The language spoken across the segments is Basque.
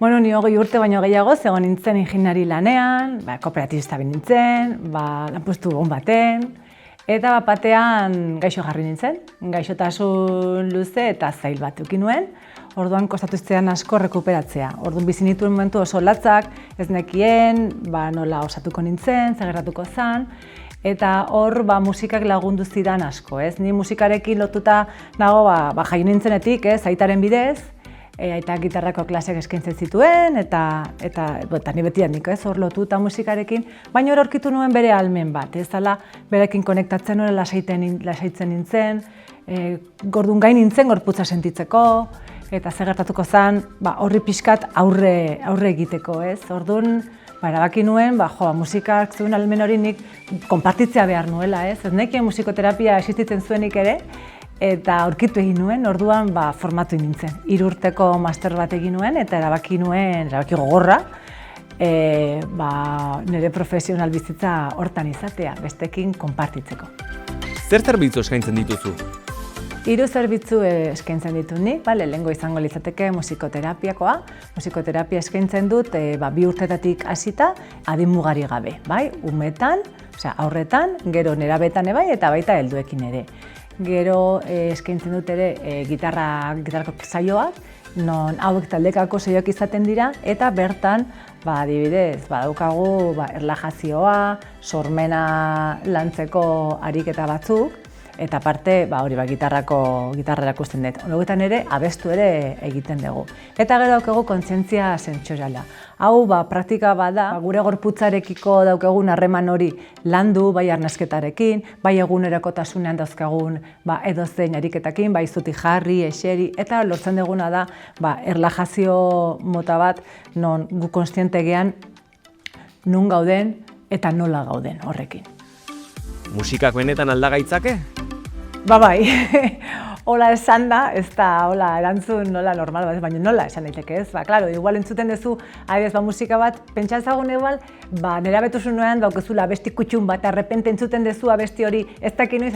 Bueno, ni 20 urte baino gehiago, egon nintzen ingeniari lanean, kooperatibista nintzen, lanpostu on baten, eta batean gaixo jarri nintzen, gaixotasun luze eta zail bat eduki nuen, orduan kostatu zitzaidan asko rekuperatzea. Orduan bizi nituen momentu oso latzak, ez nekien, nola osatuko nintzen, zer gertatuko zen, eta hor musikak lagundu zidan asko, ez? Ni musikarekin lotuta nago jaio nintzenetik, ez? Aitaren bidez, aita gitarrako klaseak eskaintzen zituen, eta ni beti handik, ez? Hor lotuta musikarekin, baina hor aurkitu nuen bere ahalmen bat, ez? Hala, berekin konektatzen hori lasaitzen nintzen, gordun gain nintzen gorputza sentitzeko, eta zer gertatuko zen, horri pixkat aurre egiteko, ez? Orduan, erabaki nuen, musikak zuen ahalmen hori nik konpartitzea behar nuela, ez? Ez nekien musikoterapia existitzen zuenik ere, eta aurkitu egin nuen, orduan formatu nintzen. 3 urteko master bat egin nuen, eta erabaki gogorra, nire profesional bizitza hortan izatea, bestekin konpartitzeko. Zer zerbitzu eskaintzen dituzu? 3 zerbitzu eskaintzen ditut nik, lehenengo izango litzateke musikoterapiakoa. Musikoterapia eskaintzen dut 2 urtetatik hasita adin mugari gabe, umetan, aurretan, gero nerabetan eta baita helduekin ere. Gero eskaintzen dut ere gitarrako saioak, non hauek taldekako saioak izaten dira, eta bertan, adibidez, badaukagu erlajazioa, sormena lantzeko ariketa batzuk, eta aparte, gitarra erakusten dut. Horretan ere, abestu ere egiten dugu. Eta gero daukagu kontzientzia sentsoriala. Hau, praktika bada, gure gorputzarekiko daukagun harreman hori landu, bai arnasketarekin, bai egunerokotasunean dauzkagun edozein ariketakin, bai zutik jarri, eseri, eta lortzen duguna da, erlajazio mota bat, non gu kontziente gean, nun gauden eta nola gauden horrekin. Musikak benetan alda gaitzake? Bai, hola esan da, ez da hola erantzun nola normal bat, baina nola esan daiteke ez? Klaro, igual entzuten duzu, adibidez, musika bat, pentsa ezagun igual, nerabetusunean daukezula abesti kutxun bat, arrepente entzuten duzu abesti hori, ez dakit noiz,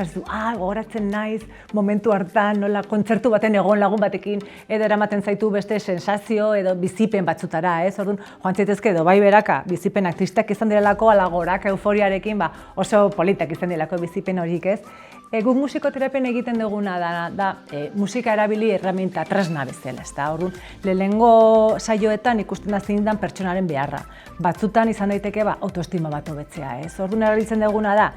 gogoratzen naiz, momentu hartan, nola kontzertu baten egon lagun batekin, edo eramaten zaitu beste sensazio edo bizipen batzutara, ez? Orduan, joan zaitezke edo bai beraka, bizipenak tristak izan direlako, ala goraka euforiarekin, oso politak izan direlako bizipen horik, ez? Guk musikoterapian egiten duguna da musika erabili erraminta tresna bezala, ez da? Orduan, lehenengo saioetan ikusten da zein den pertsonaren beharra. Batzutan izan daiteke autoestima bat hobetzea, ez? Orduan, erabiltzen duguna da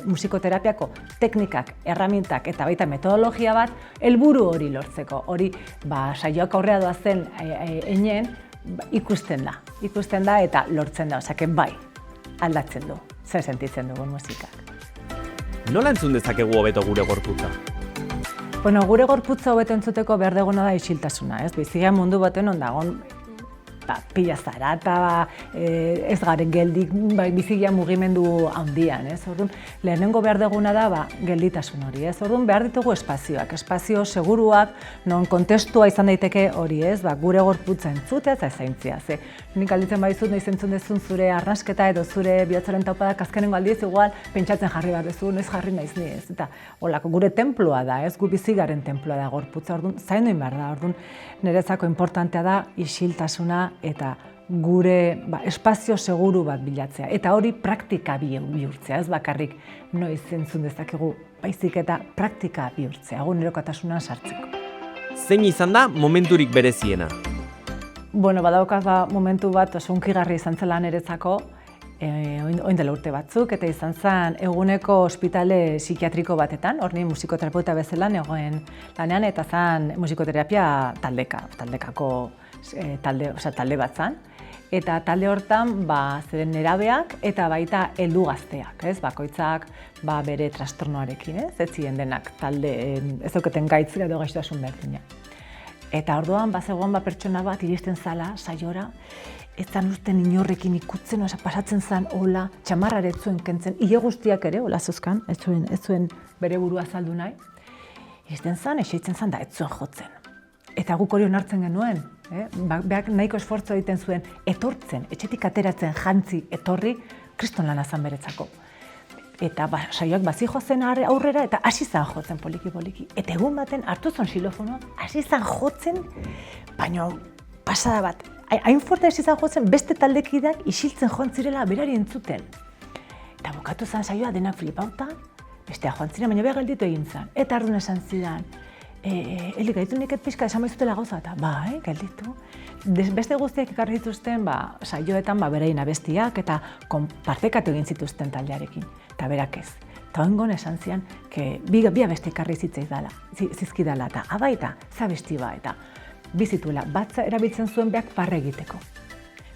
musikoterapiako teknikak, erramintak eta baita metodologia bat helburu hori lortzeko. Hori, saioak aurrera doazen einen ikusten da eta lortzen da, osea, bai, aldatzen du, zer sentitzen dugun musikak. Nola entzun dezakegu hobeto gure gorputza? Gure gorputza hobeto entzuteko behar duguna da isiltasuna, ez? Bizigean mundu baten ondagon pila zarata, ez garen geldik, bizigean mugimendu handian, ez? Orduan, lehenengo behar duguna da gelditasun hori, ez? Orduan, behar ditugu espazioak, espazio seguruak, non kontestua izan daiteke hori, ez? Gure gorputza entzutea eta zaintzea, ze nik galditzen baizut noiz entzun dezun zure arnasketa edo zure bihotzaren taupadak azkenengo aldiz, igual pentsatzen jarri bat dezu, noiz jarri naiz ni, ez? Eta holako gure tenplua da, ez? Gu bizigaren tenplua da gorputza, orduan, zaindu behar da, orduan, niretzako importantea da isiltasuna eta gure espazio seguru bat bilatzea. Eta hori praktika bihurtzea, ez bakarrik noiz entzun dezakegu, baizik eta praktika bihurtzea, egunerokotasunean sartzeko. Zein izan da momenturik bereziena? Badaukaz momentu bat oso hunkigarria izan zela niretzako, orain dela urte batzuk, eta izan zen eguneko ospitale psikiatriko batetan, hor ni musikoterapeuta bezala negoen lanean, eta zen musikoterapia taldekako talde bat zen. Eta talde hortan ziren nerabeak eta baita heldu gazteak, ez? Bakoitzak bere trastornoarekin, ez ziren denak talde ez dauketen gaitz edo gaixotasun berdina. Eta orduan bazegoen pertsona bat iristen zala saiora, ez zan usten inorrekin ikutzen, pasatzen zan hola, txamarra ere ez zuen kentzen, ile guztiak ere hola zuzkan, ez zuen bere burua azaldu nahi. Iristen zan, eseitzen zan da ez zuen jotzen. Eta guk hori onartzen genuen, beak nahiko esfortzu egiten zuen etortzen, etxetik ateratzen jantzi etorri, kriston lana zan beretzako. Eta saioak bazijo zen aurrera eta hasi zan jotzen poliki-poliki. Eta egun baten hartu zuen xilofonoa, hasi zan jotzen, baina pasada bat, hain forte hasi zen jotzen, beste taldekideak isiltzen joan zirela berari entzuten. Eta bukatu zen saioa denak flipauta, bestea joan ziren, baina behar gelditu egin zen. Eta ardun esan zidan, Eli, gaitu niket pixka esan baizutela gauza, eta gelditu. Beste guztiak ekarri dituzten saioetan beraien abestiak eta partekatu egin zituzten taldearekin, eta berak ez. Eta oengon esan zian, bi abesti ekarri zizkidala, eta abaita, za abesti eta bizituela, bat erabiltzen zuen beak parre egiteko,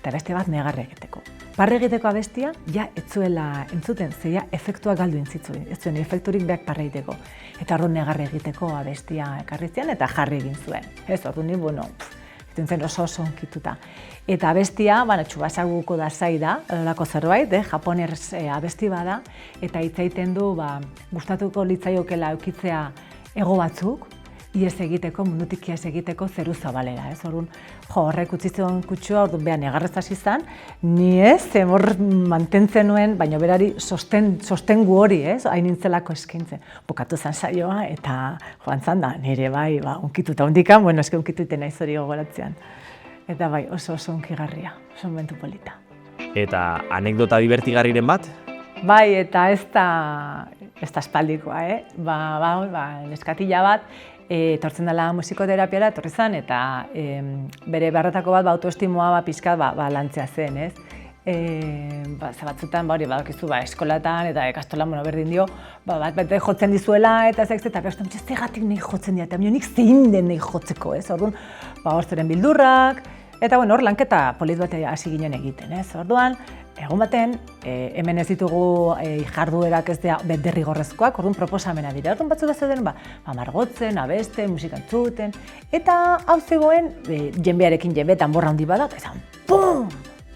eta beste bat negarre egiteko. Parre egiteko abestia, ja ez zuela entzuten, zeia efektua galdu intzitzuen, ez zuen efekturik beak parre egiteko. Eta orduan negarre egiteko abestia ekarri zian eta jarri egin zuen. Ez orduan ni, zen oso onkituta. Eta abestia, Tsubasaguko Dazai da, lako zerbait, japoners abesti bada, eta hitz egiten du, gustatuko litzaiokela eukitzea ego batzuk, iez egiteko, mundutik iez egiteko zeru zabalera, ez? Orduan, horrek utzi zion kutsua, orduan behan negarrez hasi zen, ni ez, hor mantentzen nuen, baina berari sostengu hori, ez? Hain nintzelako eskaintzen. Bukatu zen saioa, eta joan zan da, nire unkituta hundikan, eske unkituten naiz hori gogoratzean. Eta oso onkigarria, oso momentu polita. Eta anekdota divertigarriren bat? Eta ez da espaldikoa, neskatila bat, etortzen dela musikoterapiara etorri zen, eta bere beharretako bat autoestimoa pixkat lantzea zen, ez? Batzutan, badakizu, eskolatan eta ikastolan berdin dio, bat jotzen dizuela eta ez eta behar zegatik nahi jotzen dira, eta nik zein den nahi jotzeko, ez? Orduan, hor zeren bildurrak, eta hor lanketa polit bat hasi ginen egiten, ez? Orduan, egun baten, hemen ez ditugu jarduerak ez da derrigorrezkoak, orduan proposamena dira. Orduan batzuk da zeuden, margotzen, abesten, musika entzuten, eta hau zegoen, jenbearekin jenbe, tanborra handi badak, ezan, pum!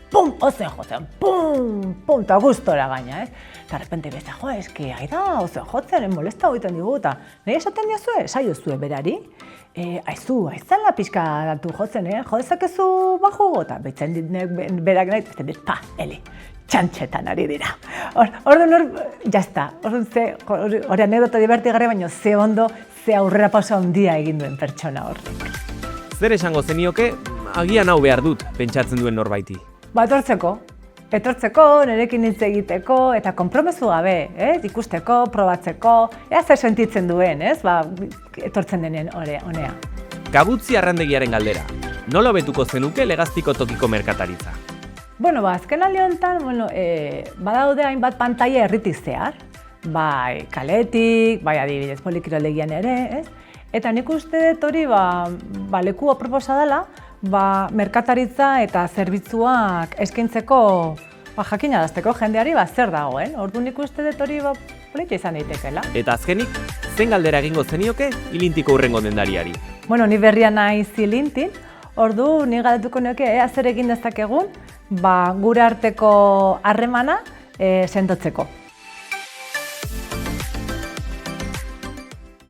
Pum! Ozen jotzen, pum! Pum! Eta gustora gaina, ez? Eta repente beste, eski, aida, ozen jotzen, molesta egiten digu, eta nahi esaten diazue, saiozue berari, aizala pixka datu jotzen, jo dezakezu bajugo, eta behitzen ditek berak nahi, eta dit, Eli, txantxetan ari dira. Orduan jazta, hori anekdota divertigarria, baina ze ondo, ze aurrera pausa handia egin duen pertsona horrek. Zer esango zenioke, agian hau behar dut, pentsatzen duen norbaiti? Etortzeko, nirekin hitz egiteko, eta konpromezu gabe, ikusteko, probatzeko, ea zer sentitzen duen, etortzen denen honea. Gabutzi Arrandegiaren galdera, nola hobetuko zenuke Legazpiko tokiko merkataritza? Azken aldi honetan, badaude hainbat pantaila herritik zehar, kaletik, adibidez polikiroldegian ere, eta nik uste dut hori leku aproposa dela, merkataritza eta zerbitzuak eskaintzeko jakinarazteko jendeari zer dagoen. Orduan nik uste dut hori polita izan daitekeela. Eta azkenik, zen galdera egingo zenioke Ilintiko hurrengo dendariari? Ni berria naiz Ilintin, orduan ni galdetuko nioke zer egin dezakegun gure arteko harremana sendotzeko.